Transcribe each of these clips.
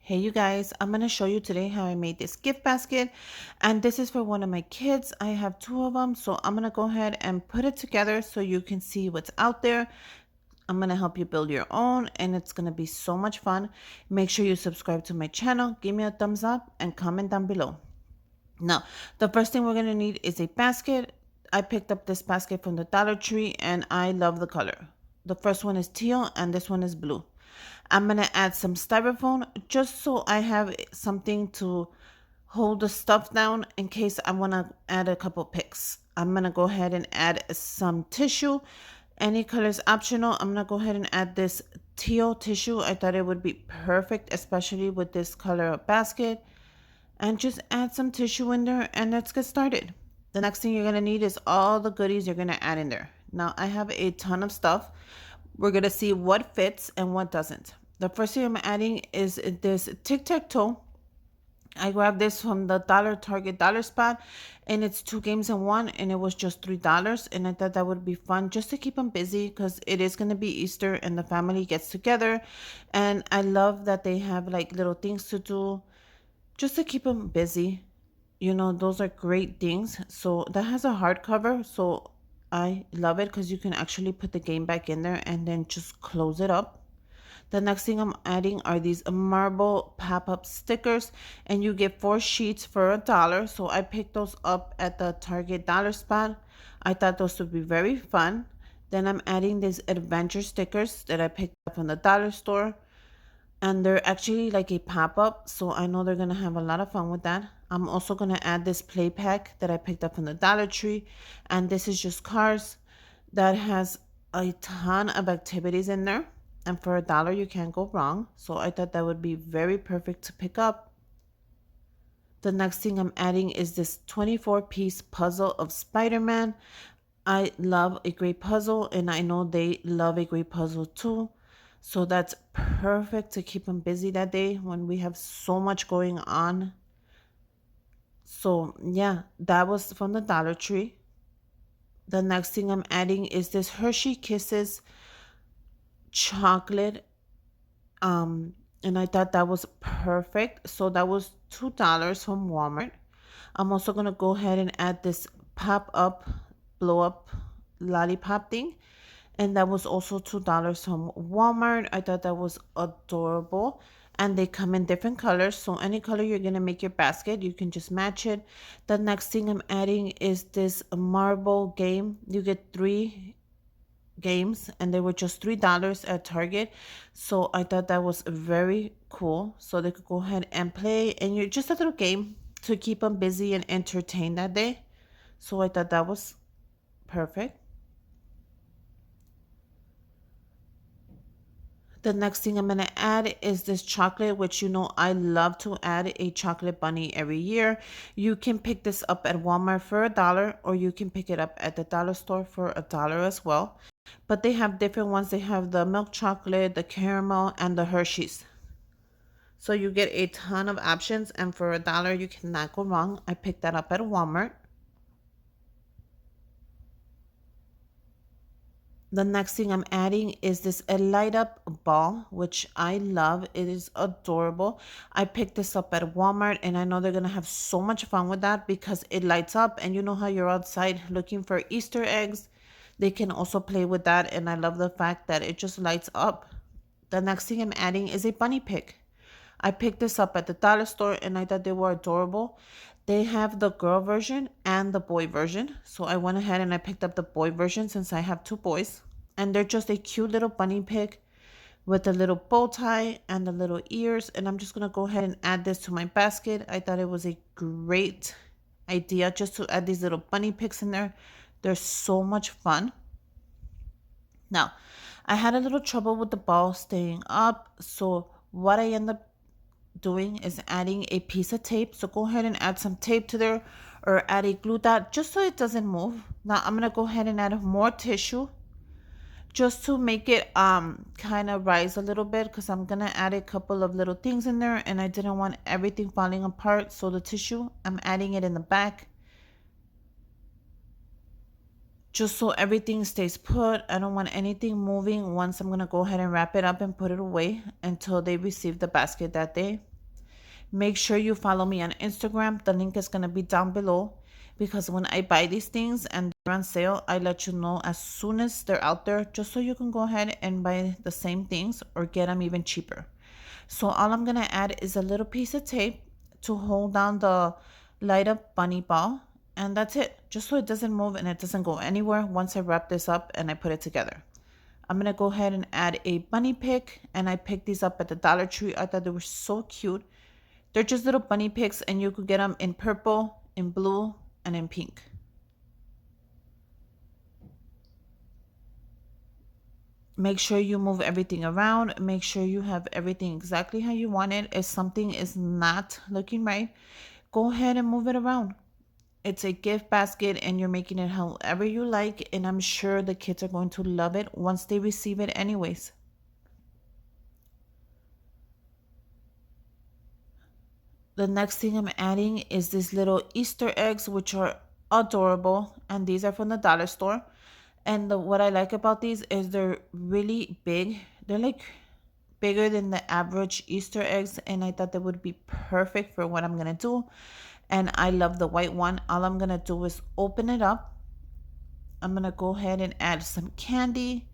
Hey you guys, I'm going to show you today how I made this gift basket, and this is for one of my kids. I have two of them, so I'm going to go ahead and put it together so you can see what's out there. I'm going to help you build your own, and it's going to be so much fun. Make sure you subscribe to my channel, give me a thumbs up, and comment down below. Now, the first thing we're going to need is a basket. I picked up this basket from the Dollar Tree, and I love the color. The first one is teal, and this one is blue. I'm going to add some styrofoam just so I have something to hold the stuff down in case I want to add a couple picks. I'm going to go ahead and add some tissue. Any color is optional. I'm going to go ahead and add this teal tissue. I thought it would be perfect, especially with this color basket. And just add some tissue in there and let's get started. The next thing you're going to need is all the goodies you're going to add in there. Now I have a ton of stuff. We're going to see what fits and what doesn't. The first thing I'm adding is this tic-tac-toe. I grabbed this from the Target dollar spot, and it's 2 games in 1, and it was just $3. And I thought that would be fun just to keep them busy because it is going to be Easter and the family gets together. And I love that they have like little things to do just to keep them busy. You know, those are great things. So that has a hardcover, so I love it because you can actually put the game back in there and then just close it up. The next thing I'm adding are these marble pop-up stickers, and you get 4 sheets for $1. So I picked those up at the Target dollar spot. I thought those would be very fun. Then I'm adding these adventure stickers that I picked up from the dollar store, and they're actually like a pop-up, so I know they're gonna have a lot of fun with that. I'm also gonna add this play pack that I picked up from the Dollar Tree, and this is just cars that has a ton of activities in there, and for $1 you can't go wrong. So I thought that would be very perfect to pick up. The next thing I'm adding is this 24-piece puzzle of Spider-Man. I love a great puzzle, and I know they love a great puzzle too. So that's perfect to keep them busy that day when we have so much going on. So yeah, that was from the Dollar Tree. The next thing I'm adding is this Hershey Kisses chocolate. And I thought that was perfect. So that was $2 from Walmart. I'm also gonna go ahead and add this pop-up, blow-up lollipop thing, and that was also $2 from Walmart. I thought that was adorable, and they come in different colors, so any color you're gonna make your basket, you can just match it. The next thing I'm adding is this marble game. You get 3 games, and they were just $3 at Target, so I thought that was very cool. So they could go ahead and play, and you're just a little game to keep them busy and entertained that day. So I thought that was perfect. The next thing I'm going to add is this chocolate, which you know I love to add a chocolate bunny every year. You can pick this up at Walmart for $1, or you can pick it up at the dollar store for $1 as well. But they have different ones. They have the milk chocolate, the caramel, and the Hershey's. So you get a ton of options, and for $1 you cannot go wrong. I picked that up at Walmart. The next thing I'm adding is this a light up ball, which I love. It is adorable. I picked this up at Walmart, and I know they're gonna have so much fun with that because it lights up, and you know how you're outside looking for Easter eggs. They can also play with that, and I love the fact that it just lights up. The next thing I'm adding is a bunny pick. I picked this up at the dollar store, and I thought they were adorable. They have the girl version and the boy version. So I went ahead and I picked up the boy version since I have 2 boys. And they're just a cute little bunny pick with a little bow tie and the little ears. And I'm just going to go ahead and add this to my basket. I thought it was a great idea just to add these little bunny picks in there. They're so much fun. Now, I had a little trouble with the ball staying up. So what I end up doing is adding a piece of tape. So go ahead and add some tape to there, or add a glue dot just so it doesn't move. Now I'm gonna go ahead and add more tissue just to make it kind of rise a little bit, because I'm gonna add a couple of little things in there and I didn't want everything falling apart. So the tissue, I'm adding it in the back just so everything stays put. I don't want anything moving. Once I'm gonna go ahead and wrap it up and put it away until they receive the basket that day. Make sure you follow me on Instagram. The link is going to be down below, because when I buy these things and they're on sale, I let you know as soon as they're out there, just so you can go ahead and buy the same things or get them even cheaper. So all I'm going to add is a little piece of tape to hold down the light up bunny ball. And that's it, just so it doesn't move and it doesn't go anywhere once I wrap this up and I put it together. I'm going to go ahead and add a bunny pick, and I picked these up at the Dollar Tree. I thought they were so cute. They're just little bunny picks, and you could get them in purple, in blue, and in pink. Make sure you move everything around. Make sure you have everything exactly how you want it. If something is not looking right, go ahead and move it around. It's a gift basket and you're making it however you like, and I'm sure the kids are going to love it once they receive it anyways. The next thing I'm adding is these little Easter eggs, which are adorable, and these are from the dollar store. And what I like about these is they're really big. They're like bigger than the average Easter eggs, and I thought they would be perfect for what I'm gonna do. And I love the white one. All I'm gonna do is open it up. I'm gonna go ahead and add some candy.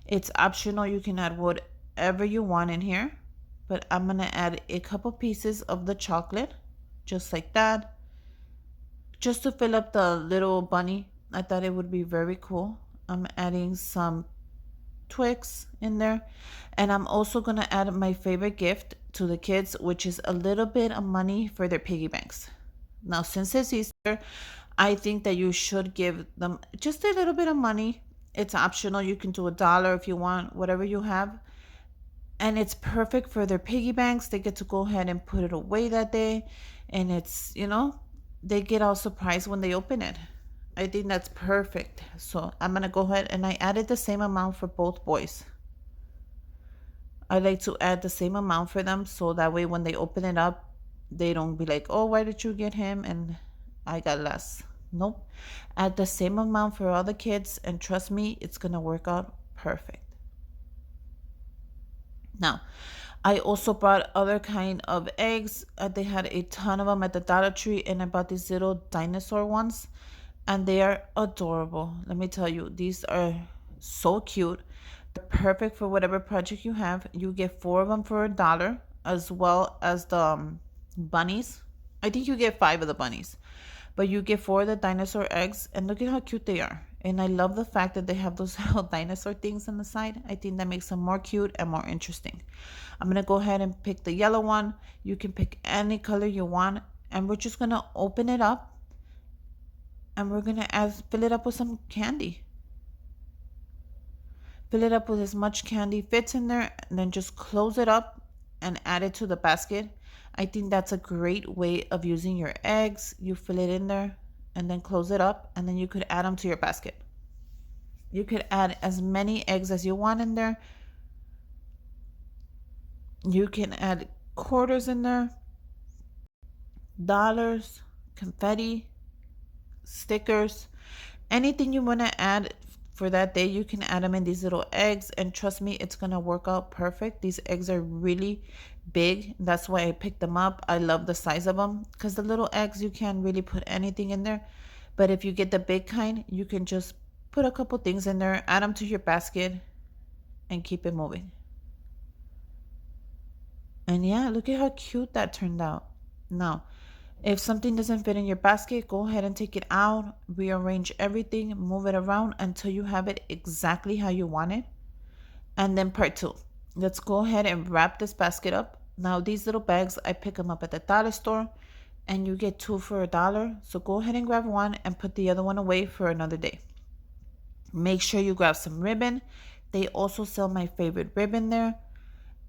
It's optional, you can add whatever you want in here, but I'm gonna add a couple pieces of the chocolate, just like that, just to fill up the little bunny. I thought it would be very cool. I'm adding some Twix in there, and I'm also gonna add my favorite gift to the kids, which is a little bit of money for their piggy banks. Now, since it's Easter, I think that you should give them just a little bit of money. It's optional. You can do $1 if you want, whatever you have. And it's perfect for their piggy banks. They get to go ahead and put it away that day. And they get all surprised when they open it. I think that's perfect. So I'm going to go ahead and I added the same amount for both boys. I like to add the same amount for them, so that way when they open it up, they don't be like, oh, why did you get him and I got less? Nope. Add the same amount for all the kids, and trust me, it's going to work out perfect. Now, I also bought other kind of eggs. They had a ton of them at the Dollar Tree, and I bought these little dinosaur ones, and they are adorable. Let me tell you, these are so cute. They're perfect for whatever project you have. You get 4 of them for $1, as well as the bunnies. I think you get 5 of the bunnies, but you get 4 of the dinosaur eggs, and look at how cute they are. And I love the fact that they have those little dinosaur things on the side. I think that makes them more cute and more interesting. I'm going to go ahead and pick the yellow one. You can pick any color you want, and we're just going to open it up, and we're going to fill it up with some candy. Fill it up with as much candy fits in there, and then just close it up and add it to the basket. I think that's a great way of using your eggs. You fill it in there and then close it up, and then you could add them to your basket. You could add as many eggs as you want in there. You can add quarters in there, dollars, confetti, stickers, anything you want to add for that day. You can add them in these little eggs, and trust me, it's gonna work out perfect. These eggs are really big, that's why I picked them up. I love the size of them, because the little eggs, you can't really put anything in there, but if you get the big kind, you can just put a couple things in there, add them to your basket, and keep it moving. And yeah, look at how cute that turned out. Now, if something doesn't fit in your basket, go ahead and take it out, rearrange everything, move it around until you have it exactly how you want it. And then part 2, let's go ahead and wrap this basket up. Now, these little bags, I pick them up at the dollar store, and you get 2 for $1. So go ahead and grab one and put the other one away for another day. Make sure you grab some ribbon. They also sell my favorite ribbon there,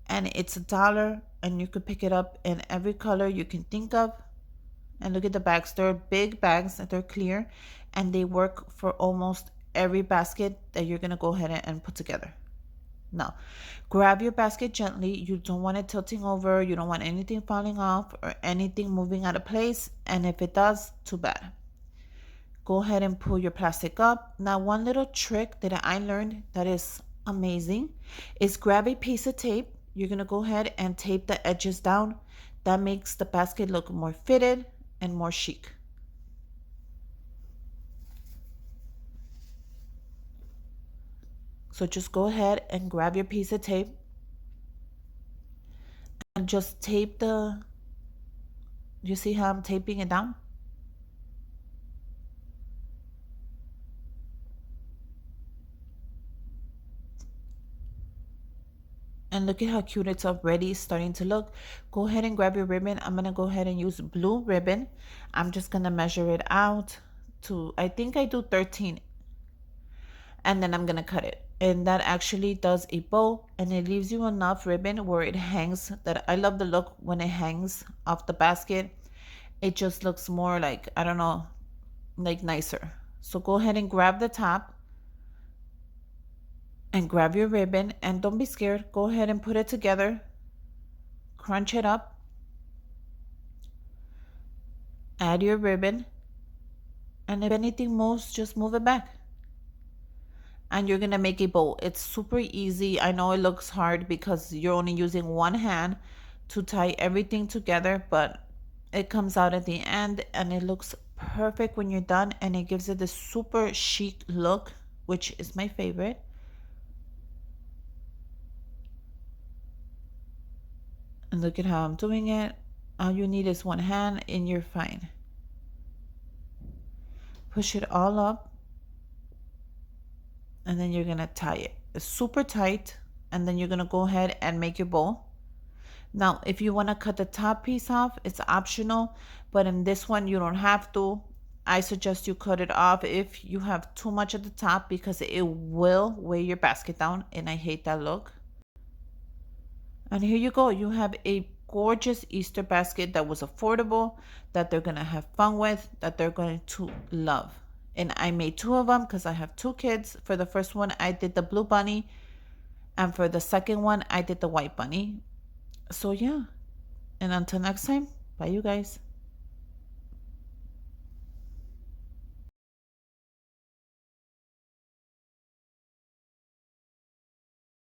and it's $1, and you could pick it up in every color you can think of. And look at the bags. They're big bags, they're clear, and they work for almost every basket that you're going to go ahead and put together. Now, grab your basket gently. You don't want it tilting over. You don't want anything falling off or anything moving out of place. And if it does, too bad. Go ahead and pull your plastic up. Now, one little trick that I learned that is amazing is grab a piece of tape. You're going to go ahead and tape the edges down. That makes the basket look more fitted and more chic. So just go ahead and grab your piece of tape and just tape you see how I'm taping it down? And look at how cute it's already starting to look. Go ahead and grab your ribbon. I'm gonna go ahead and use blue ribbon. I'm just gonna measure it out to, I think I do 13, and then I'm gonna cut it. And that actually does a bow, and it leaves you enough ribbon where it hangs. That I love the look when it hangs off the basket. It just looks more like, I don't know, like nicer. So go ahead and grab the top and grab your ribbon, and don't be scared. Go ahead and put it together, crunch it up, add your ribbon, and if anything moves, just move it back. And you're gonna make a bow. It's super easy. I know it looks hard because you're only using one hand to tie everything together, but it comes out at the end and it looks perfect when you're done, and it gives it this super chic look, which is my favorite. And look at how I'm doing it. All you need is one hand and you're fine. Push it all up, and then you're gonna tie it. It's super tight, and then you're gonna go ahead and make your bow. Now, if you wanna cut the top piece off, it's optional, but in this one, you don't have to. I suggest you cut it off if you have too much at the top because it will weigh your basket down, and I hate that look. And here you go. You have a gorgeous Easter basket that was affordable, that they're going to have fun with, that they're going to love. And I made two of them because I have two kids. For the first one, I did the blue bunny. And for the second one, I did the white bunny. So yeah. And until next time, bye you guys.